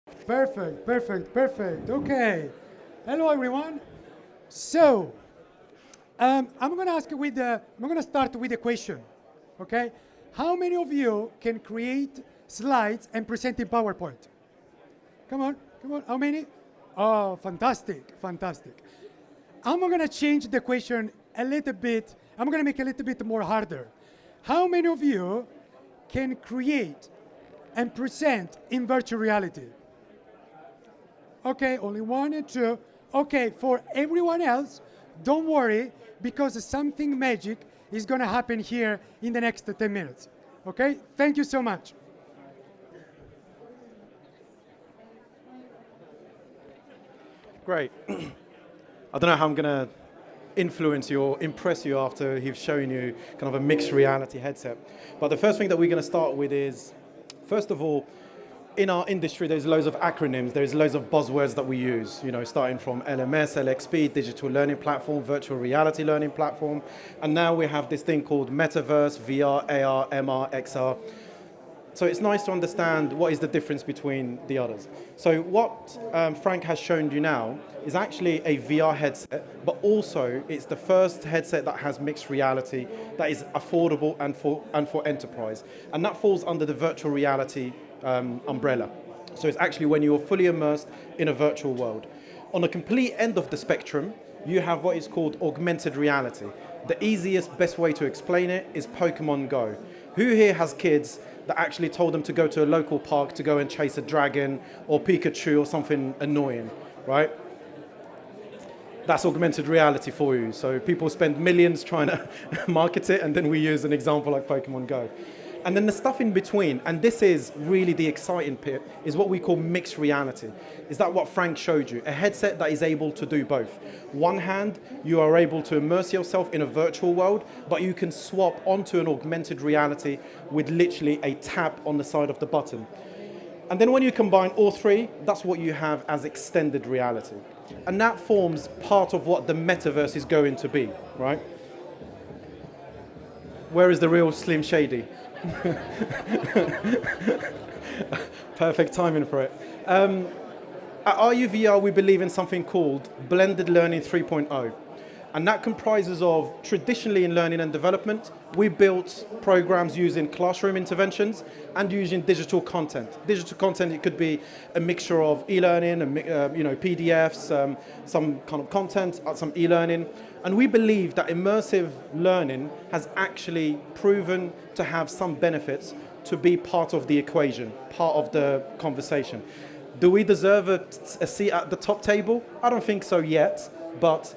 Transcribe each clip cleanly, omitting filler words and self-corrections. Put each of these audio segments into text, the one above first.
Perfect, perfect, perfect. Okay. Hello, everyone. So, I'm going to ask you I'm going to start with a question. Okay. How many of you can create slides and present in PowerPoint? Come on, come on. How many? Oh, fantastic, fantastic. I'm going to change the question a little bit. I'm going to make it a little bit more harder. How many of you can create and present in virtual reality? Okay, only one and two. Okay, for everyone else, don't worry, because something magic is going to happen here in the next 10 minutes. Okay, thank you so much. Great. I don't know how I'm going to influence you or impress you after he's showing you kind of a mixed reality headset. But the first thing that we're going to start with is, first of all, in our industry, there's loads of acronyms, there's loads of buzzwords that we use, starting from LMS, LXP, digital learning platform, virtual reality learning platform, and now we have this thing called metaverse, VR, AR, MR, XR. So it's nice to understand what is the difference between the others. So what Frank has shown you now is actually a VR headset, but also it's the first headset that has mixed reality that is affordable and for enterprise. And that falls under the virtual reality umbrella. So it's actually when you're fully immersed in a virtual world. On the complete end of the spectrum, you have what is called augmented reality. The easiest, best way to explain it is Pokemon Go. Who here has kids that actually told them to go to a local park to go and chase a dragon or Pikachu or something annoying, right? That's augmented reality for you. So people spend millions trying to market it, and then we use an example like Pokemon Go. And then the stuff in between, and this is really the exciting bit, is what we call mixed reality. Is that what Frank showed you? A headset that is able to do both. One hand, you are able to immerse yourself in a virtual world, but you can swap onto an augmented reality with literally a tap on the side of the button. And then when you combine all three, that's what you have as extended reality. And that forms part of what the metaverse is going to be, right? Where is the real Slim Shady? Perfect timing for it. At ARuVR, we believe in something called Blended Learning 3.0. And that comprises of, traditionally in learning and development, we built programs using classroom interventions and using digital content. Digital content, it could be a mixture of e-learning, PDFs, some kind of content, some e-learning. And we believe that immersive learning has actually proven to have some benefits to be part of the equation, part of the conversation. Do we deserve a seat at the top table? I don't think so yet, but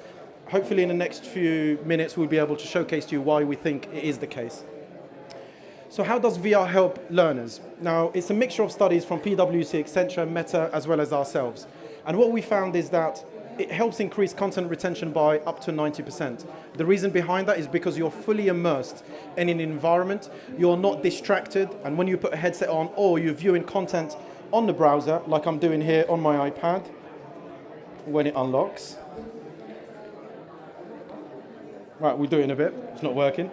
hopefully in the next few minutes we'll be able to showcase to you why we think it is the case. So how does VR help learners? Now, it's a mixture of studies from PwC, Accenture, Meta, as well as ourselves. And what we found is that it helps increase content retention by up to 90%. The reason behind that is because you're fully immersed in an environment, you're not distracted, and when you put a headset on or you're viewing content on the browser, like I'm doing here on my iPad, when it unlocks. Right, we'll do it in a bit, it's not working.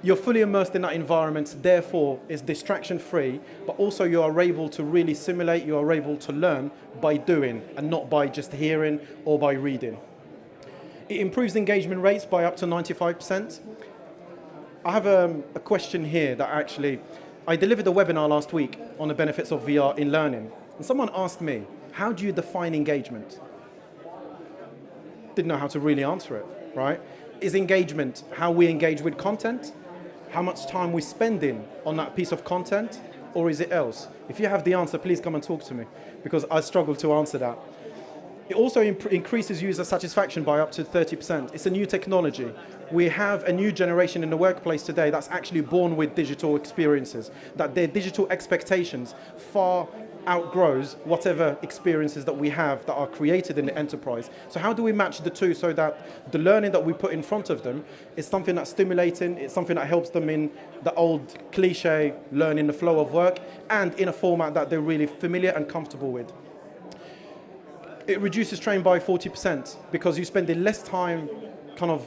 You're fully immersed in that environment, therefore it's distraction-free, but also you are able to really simulate, you are able to learn by doing and not by just hearing or by reading. It improves engagement rates by up to 95%. I have a question here that I delivered a webinar last week on the benefits of VR in learning. And someone asked me, how do you define engagement? Didn't know how to really answer it, right? Is engagement how we engage with content? How much time we spend in on that piece of content? Or is it else? If you have the answer, please come and talk to me, because I struggle to answer that. It also increases user satisfaction by up to 30%. It's a new technology. We have a new generation in the workplace today that's actually born with digital experiences, that their digital expectations far outgrows whatever experiences that we have that are created in the enterprise. So how do we match the two so that the learning that we put in front of them is something that's stimulating, it's something that helps them in the old cliche, learning the flow of work, and in a format that they're really familiar and comfortable with. It reduces training by 40% because you spend less time kind of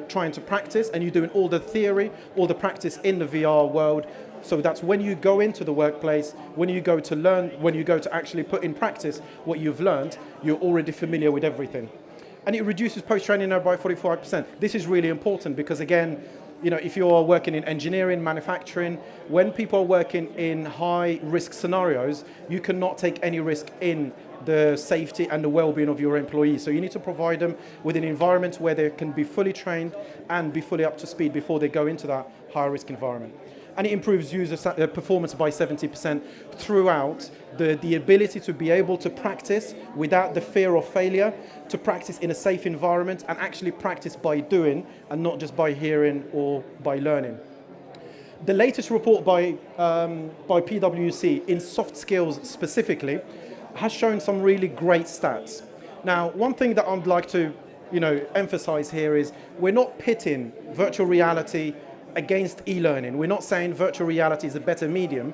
trying to practice, and you're doing all the theory, all the practice in the VR world So that's when you go into the workplace, when you go to learn, when you go to actually put in practice what you've learned, you're already familiar with everything. And it reduces post-training error by 45%. This is really important because, again, if you're working in engineering, manufacturing, when people are working in high-risk scenarios, you cannot take any risk in the safety and the well-being of your employees. So you need to provide them with an environment where they can be fully trained and be fully up to speed before they go into that high-risk environment. And it improves user performance by 70% throughout, the ability to be able to practice without the fear of failure, to practice in a safe environment, and actually practice by doing and not just by hearing or by learning. The latest report by PwC in soft skills specifically has shown some really great stats. Now, one thing that I'd like to emphasize here is we're not pitting virtual reality against e-learning. We're not saying virtual reality is a better medium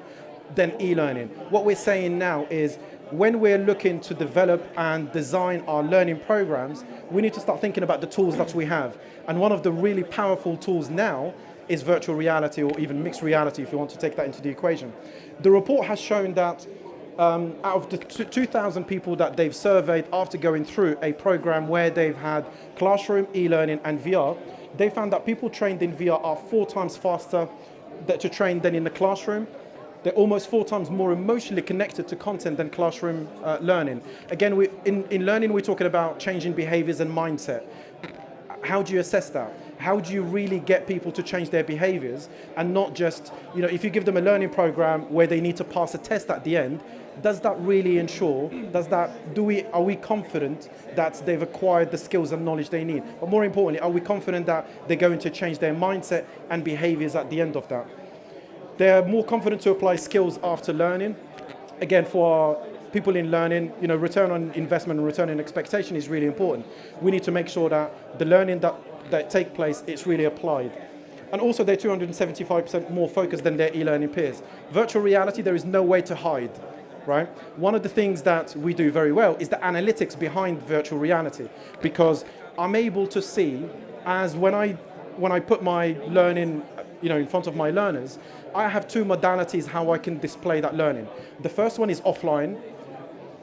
than e-learning. What we're saying now is when we're looking to develop and design our learning programs, we need to start thinking about the tools that we have. And one of the really powerful tools now is virtual reality, or even mixed reality if you want to take that into the equation. The report has shown that out of the 2,000 people that they've surveyed after going through a program where they've had classroom, e-learning and VR, they found that people trained in VR are 4 times faster to train than in the classroom. They're almost 4 times more emotionally connected to content than classroom learning. Again, in learning, we're talking about changing behaviors and mindset. How do you assess that? How do you really get people to change their behaviors and not just, if you give them a learning program where they need to pass a test at the end, does that really ensure, are we confident that they've acquired the skills and knowledge they need? But more importantly, are we confident that they're going to change their mindset and behaviors at the end of that? They're more confident to apply skills after learning. Again, for people in learning, return on investment and return on expectation is really important. We need to make sure that the learning that take place, it's really applied. And also they're 275% more focused than their e-learning peers. Virtual reality, there is no way to hide, right? One of the things that we do very well is the analytics behind virtual reality, because I'm able to see, as when I put my learning in front of my learners, I have 2 modalities how I can display that learning. The first one is offline.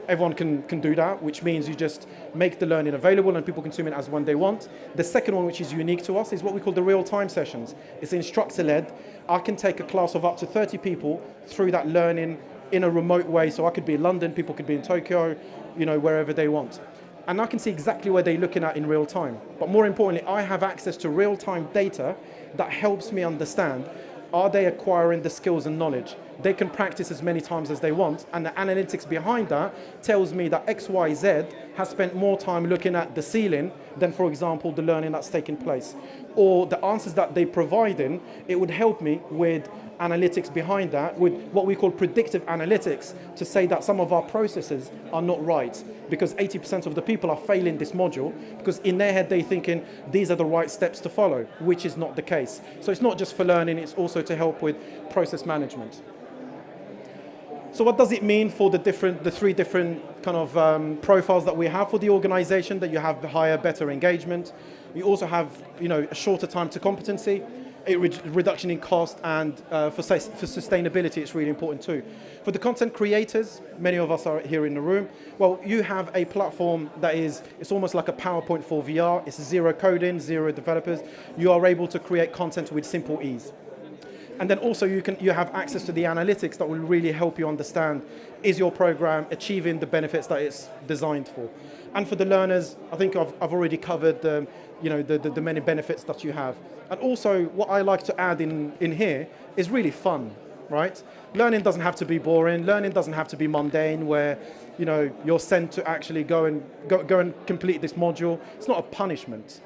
Everyone can do that, which means you just make the learning available and people consume it as when they want. The second one, which is unique to us, is what we call the real-time sessions. It's instructor-led. I can take a class of up to 30 people through that learning in a remote way. So I could be in London, people could be in Tokyo, wherever they want. And I can see exactly where they're looking at in real time. But more importantly, I have access to real-time data that helps me understand, are they acquiring the skills and knowledge? They can practice as many times as they want, and the analytics behind that tells me that XYZ has spent more time looking at the ceiling than, for example, the learning that's taking place. Or the answers that they're providing, it would help me with analytics behind that, with what we call predictive analytics, to say that some of our processes are not right, because 80% of the people are failing this module, because in their head they're thinking these are the right steps to follow, which is not the case. So it's not just for learning, it's also to help with process management. So what does it mean for the 3 different kind of profiles that we have for the organization? That you have the higher, better engagement. You also have, a shorter time to competency, a reduction in cost, and for sustainability, it's really important too. For the content creators, many of us are here in the room. Well, you have a platform that it's almost like a PowerPoint for VR. It's 0 coding, 0 developers. You are able to create content with simple ease. And then also you have access to the analytics that will really help you understand, is your program achieving the benefits that it's designed for? And for the learners, I think I've already covered the many benefits that you have. And also what I like to add in here is really fun, right? Learning doesn't have to be boring. Learning doesn't have to be mundane, where you're sent to actually go and complete this module. It's not a punishment.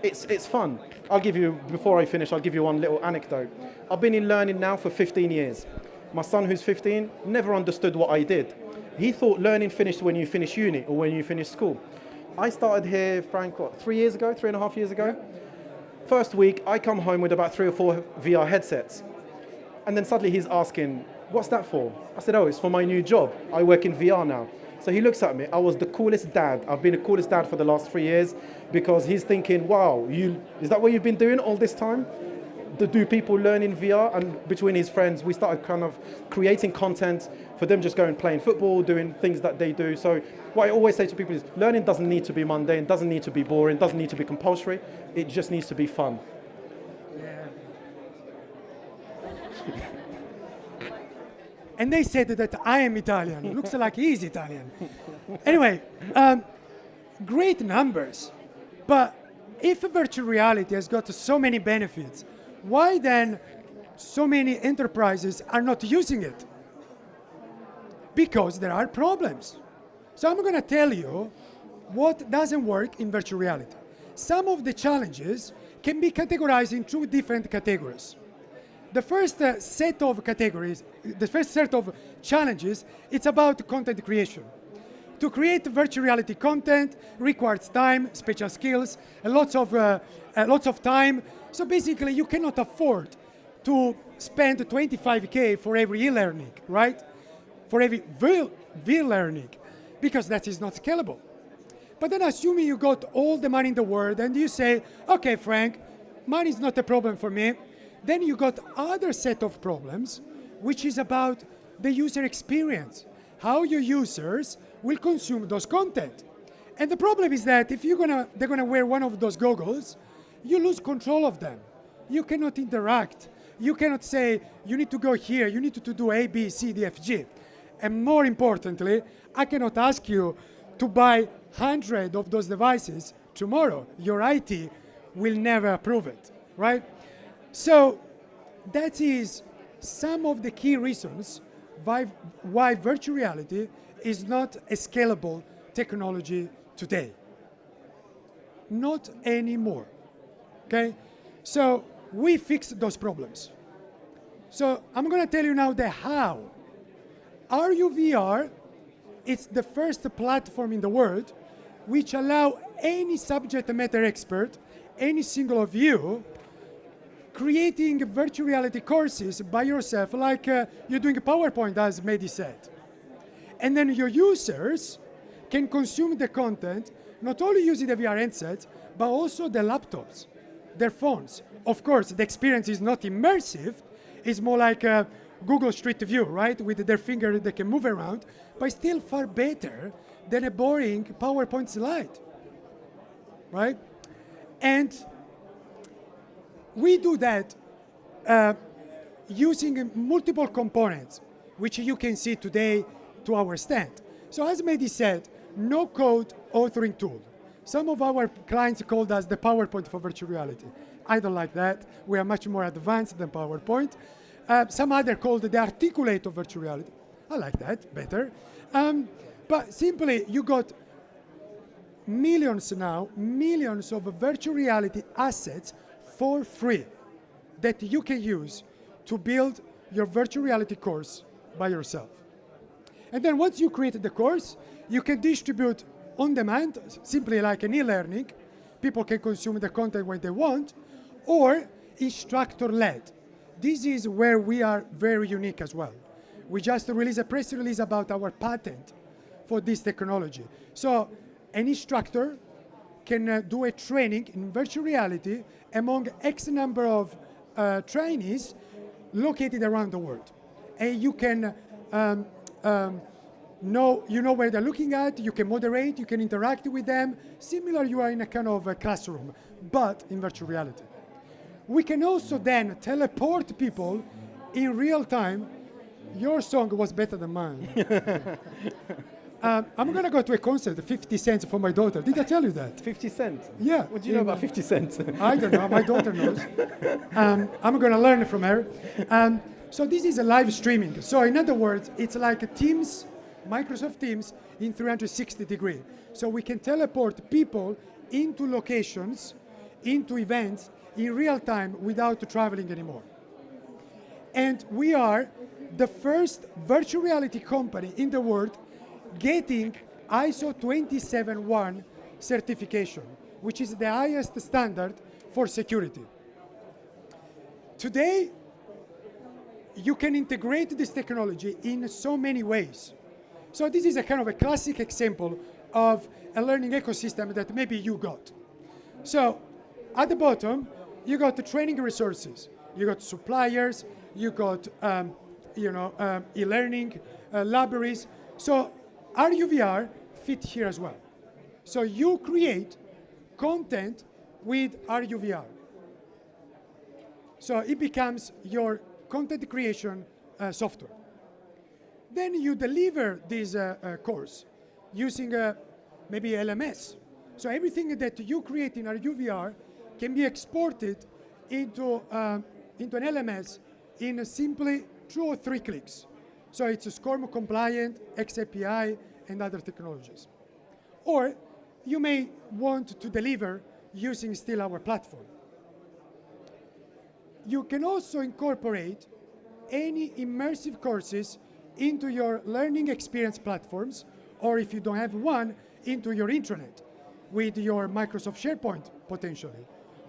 It's fun. Before I finish, I'll give you one little anecdote. I've been in learning now for 15 years. My son, who's 15, never understood what I did. He thought learning finished when you finish uni or when you finish school. I started here, Frank, 3.5 years ago? First week, I come home with about 3 or 4 VR headsets. And then suddenly he's asking, what's that for? I said, it's for my new job. I work in VR now. So he looks at me. I was the coolest dad. I've been the coolest dad for the last 3 years, because he's thinking, wow, is that what you've been doing all this time? do people learn in VR? And between his friends, we started kind of creating content for them just going playing football, doing things that they do. So what I always say to people is learning doesn't need to be mundane, doesn't need to be boring, doesn't need to be compulsory. It just needs to be fun. Yeah. And they said that I am Italian. Looks like he's Italian. Anyway, great numbers. But if virtual reality has got so many benefits, why then so many enterprises are not using it? Because there are problems. So I'm going to tell you what doesn't work in virtual reality. Some of the challenges can be categorized in two different categories. The first set of categories, the first set of challenges, it's about content creation. To create virtual reality content requires time, special skills, lots of time. So basically, you cannot afford to spend 25K for every e-learning, right? For every V-learning, because that is not scalable. But then assuming you got all the money in the world and you say, okay, Frank, money is not a problem for me, then you got other set of problems, which is about the user experience, how your users will consume those content. And the problem is that if they're gonna wear one of those goggles, you lose control of them. You cannot interact. You cannot say, you need to go here, you need to do A, B, C, D, F, G. And more importantly, I cannot ask you to buy 100 of those devices tomorrow. Your IT will never approve it, right? So that is some of the key reasons why virtual reality is not a scalable technology today. Not anymore, okay? So we fixed those problems. So I'm gonna tell you now the how. ARuVR, it's the first platform in the world which allow any subject matter expert, any single of you, creating virtual reality courses by yourself, like you're doing a PowerPoint, as Mehdi said. And then your users can consume the content, not only using the VR headsets, but also the laptops, their phones. Of course, the experience is not immersive. It's more like a Google Street View, right? With their finger, they can move around, but still far better than a boring PowerPoint slide, right? And we do that using multiple components, which you can see today to our stand. So as Mehdi said, no code authoring tool. Some of our clients called us the PowerPoint for virtual reality. I don't like that. We are much more advanced than PowerPoint. Some other called the articulate of virtual reality. I like that better. But simply, you got millions of virtual reality assets for free that you can use to build your virtual reality course by yourself. And then once you create the course, you can distribute on demand, simply like an e-learning. People can consume the content when they want, or instructor-led. This is where we are very unique as well. We just released a press release about our patent for this technology. So an instructor can do a training in virtual reality among X number of trainees located around the world. And you can know where they're looking at, you can moderate, you can interact with them. Similar, you are in a kind of a classroom, but in virtual reality. We can also then teleport people in real time. Your song was better than mine. I'm going to go to a concert, 50 cents for my daughter. Did I tell you that? 50 cents? Yeah. What do you know about 50 cents? I don't know. My daughter knows. I'm going to learn from her. So this is a live streaming. So in other words, it's like Teams, Microsoft Teams in 360 degrees. So we can teleport people into locations, into events in real time without traveling anymore. And we are the first virtual reality company in the world getting ISO 271 certification, which is the highest standard for security. Today, you can integrate this technology in so many ways. So this is a kind of a classic example of a learning ecosystem that maybe you got. So at the bottom, you got the training resources. you got suppliers, you got e-learning libraries. So ARuVR fit here as well. So you create content with ARuVR. So it becomes your content creation software. Then you deliver this course using maybe LMS. So everything that you create in ARuVR can be exported into an LMS in simply 2 or 3 clicks. So it's SCORM compliant, XAPI, and other technologies. Or you may want to deliver using still our platform. You can also incorporate any immersive courses into your learning experience platforms, or if you don't have one, into your intranet with your Microsoft SharePoint potentially.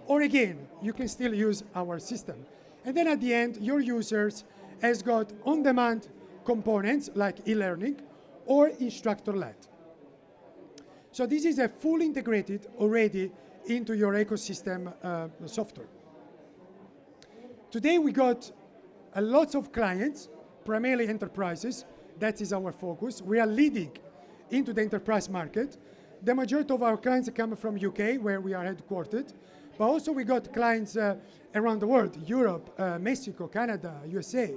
Or again, you can still use our system. And then at the end, your users has got on-demand components like eLearning or instructor-led. So this is a fully integrated already into your ecosystem software. Today we got a lot of clients, primarily enterprises. That is our focus. We are leading into the enterprise market. The majority of our clients come from UK, where we are headquartered, but also we got clients around the world, Europe, Mexico, Canada, USA,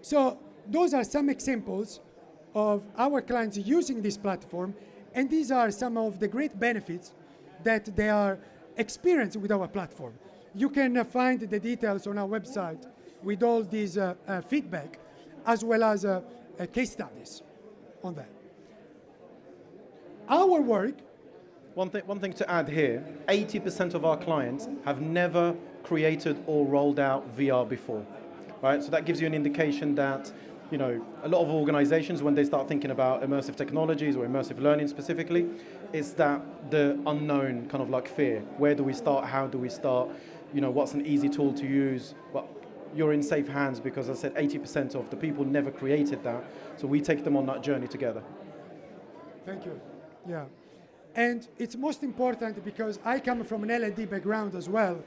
So those are some examples of our clients using this platform, and these are some of the great benefits that they are experiencing with our platform. You can find the details on our website with all these feedback, as well as case studies on that. Our work. One thing to add here, 80% of our clients have never created or rolled out VR before, right? So that gives you an indication that, a lot of organizations, when they start thinking about immersive technologies or immersive learning specifically, it's that the unknown kind of like fear. Where do we start? How do we start? What's an easy tool to use? Well, you're in safe hands because, as I said, 80% of the people never created that. So we take them on that journey together. Thank you. Yeah. And it's most important because I come from an L&D background as well,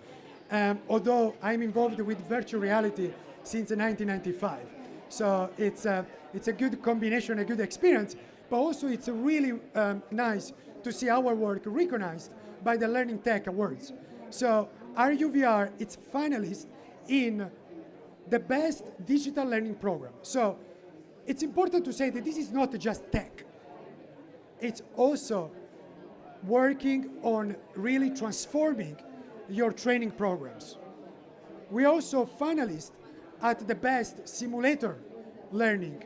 although I'm involved with virtual reality since 1995. So it's a good combination, a good experience, but also it's really nice to see our work recognized by the Learning Tech Awards. So ARuVR, it's finalist in the best digital learning program. So it's important to say that this is not just tech. It's also working on really transforming your training programs. We're also finalists at the best simulator learning.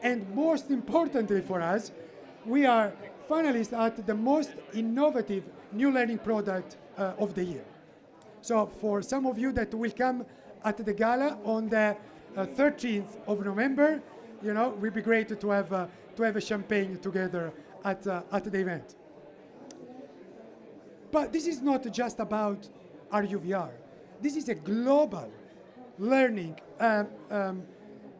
And most importantly for us, we are finalists at the most innovative new learning product of the year. So for some of you that will come at the gala on the 13th of November, it would be great to have a champagne together at the event. But this is not just about ARuVR. This is a global learning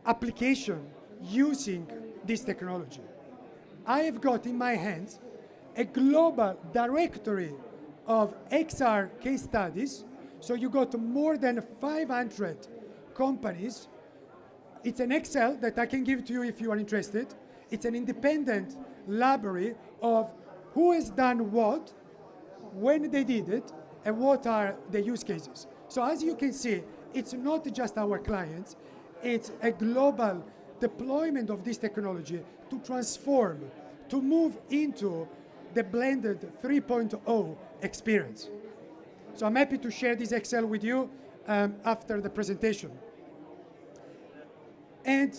application using this technology. I have got in my hands a global directory of XR case studies. So you got more than 500 companies. It's an Excel that I can give to you if you are interested. It's an independent library of who has done what, when they did it, and what are the use cases. So as you can see, it's not just our clients, it's a global deployment of this technology to transform, to move into the blended 3.0 experience. So I'm happy to share this Excel with you after the presentation. And,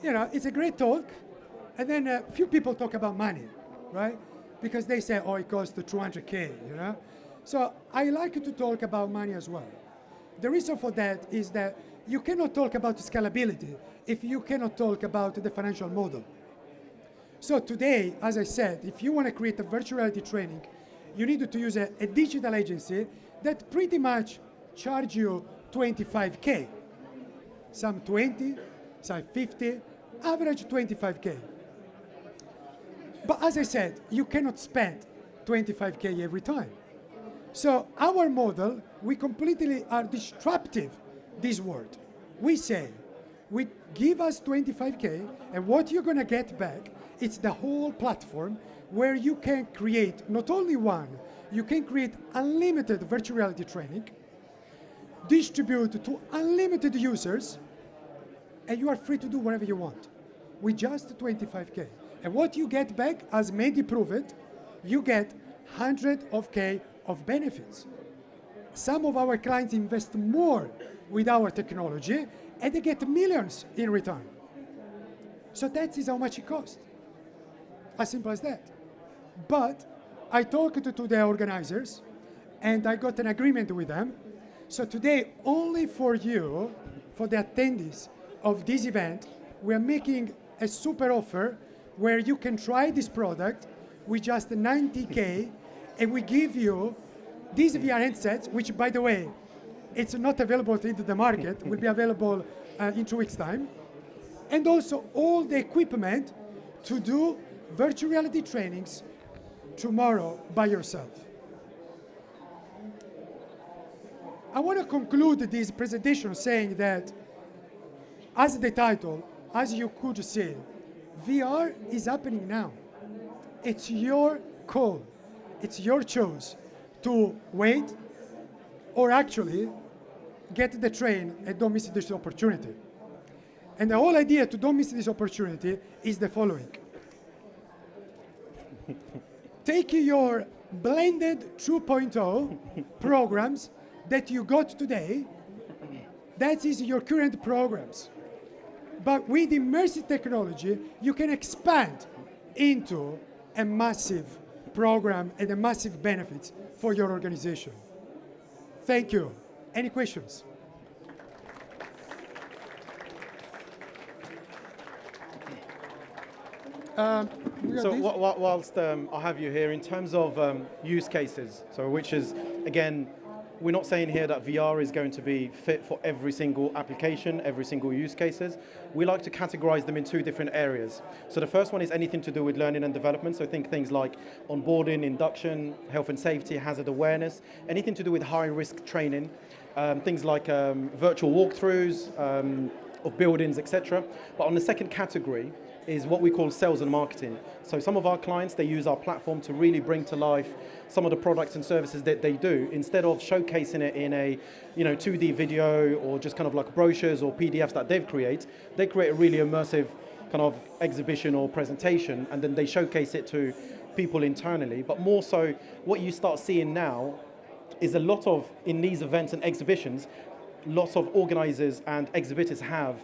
it's a great talk. And then a few people talk about money, right? Because they say, it costs 200K, So I like to talk about money as well. The reason for that is that you cannot talk about scalability if you cannot talk about the financial model. So today, as I said, if you want to create a virtual reality training, you need to use a digital agency that pretty much charge you 25K. Some 20, some 50, average 25K. But as I said, you cannot spend 25K every time. So our model, we completely are disruptive this world. We say, we give us 25K, and what you're going to get back, it's the whole platform where you can create not only one, you can create unlimited virtual reality training, distribute to unlimited users, and you are free to do whatever you want with just 25K. And what you get back, as Mehdi proved, you get hundreds of K of benefits. Some of our clients invest more with our technology, and they get millions in return. So that is how much it costs. As simple as that. But I talked to the organizers, and I got an agreement with them. So today, only for you, for the attendees of this event, we are making a super offer where you can try this product with just 90K, and we give you these VR headsets, which, by the way, it's not available into the market, will be available in 2 weeks' time, and also all the equipment to do virtual reality trainings tomorrow by yourself. I want to conclude this presentation saying that, as the title, as you could see, VR is happening now. It's your call. It's your choice to wait or actually get the train and don't miss this opportunity. And the whole idea to don't miss this opportunity is the following. Take your blended 2.0 programs that you got today. That is your current programs. But with immersive technology, you can expand into a massive program and a massive benefits for your organization. Thank you. Any questions? Whilst I have you here, in terms of use cases, so which is, again, we're not saying here that VR is going to be fit for every single application, every single use cases. We like to categorize them in 2 different areas. So the first one is anything to do with learning and development. So think things like onboarding, induction, health and safety, hazard awareness, anything to do with high risk training, things like virtual walkthroughs of buildings, etc. But on the second category is what we call sales and marketing. So some of our clients, they use our platform to really bring to life some of the products and services that they do. Instead of showcasing it in a 2D video or just kind of like brochures or PDFs that they've created, they create a really immersive kind of exhibition or presentation, and then they showcase it to people internally. But more so, what you start seeing now is a lot of, in these events and exhibitions, lots of organizers and exhibitors have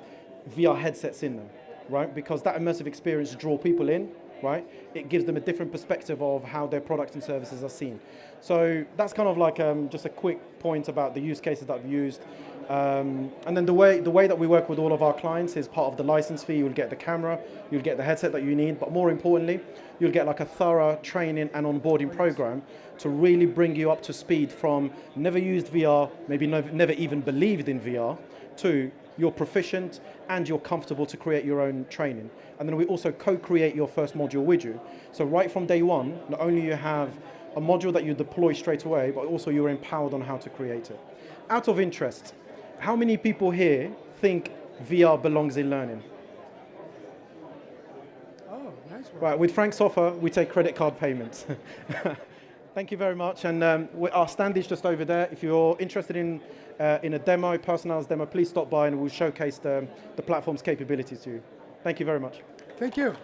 VR headsets in them, right? Because that immersive experience draws people in, right? It gives them a different perspective of how their products and services are seen. So that's kind of like just a quick point about the use cases that I've used. And then the way that we work with all of our clients is part of the license fee. You'll get the camera, you'll get the headset that you need, but more importantly, you'll get like a thorough training and onboarding program to really bring you up to speed from never used VR, maybe never even believed in VR, to you're proficient and you're comfortable to create your own training. And then we also co-create your first module with you. So right from day one, not only you have a module that you deploy straight away, but also you're empowered on how to create it. Out of interest, how many people here think VR belongs in learning? Oh, nice one. Right, with Frank's offer, we take credit card payments. Thank you very much. And our stand is just over there. If you're interested in a demo, personalized demo, please stop by and we'll showcase the platform's capabilities to you. Thank you very much. Thank you.